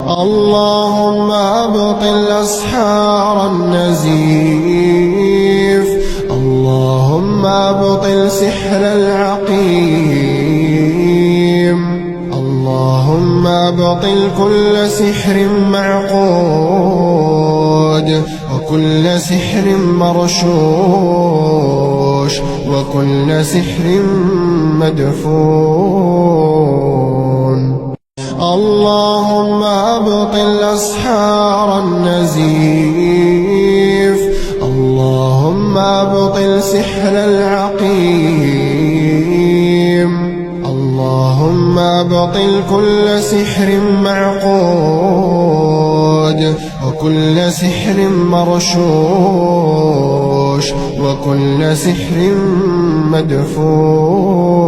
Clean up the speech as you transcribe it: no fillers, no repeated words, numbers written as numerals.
اللهم أبطل أسحار النزيف. اللهم أبطل سحر العقيم. اللهم أبطل كل سحر معقود، وكل سحر مرشوش، وكل سحر مدفون. اللهم أبطل أسحار النزيف. اللهم أبطل سحر العقيم. اللهم أبطل كل سحر معقود، وكل سحر مرشوش، وكل سحر مدفون.